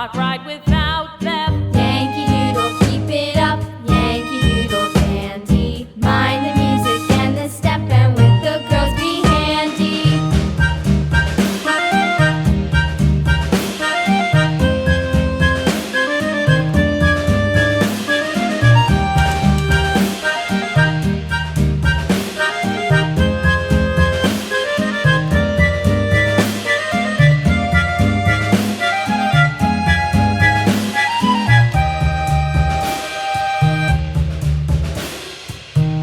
not ride without them. Yankee Doodle, keep it up, Yankee Doodle dandy. Mind the music and the step, and with the girls be handy.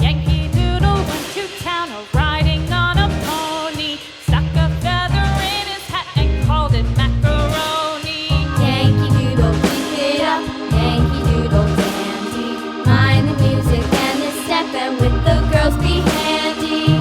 Yankee Doodle went to town riding on a pony, stuck a feather in his hat and called it macaroni. Yankee Doodle, keep it up, Yankee Doodle dandy. Mind the music and the step, and with the girls be handy.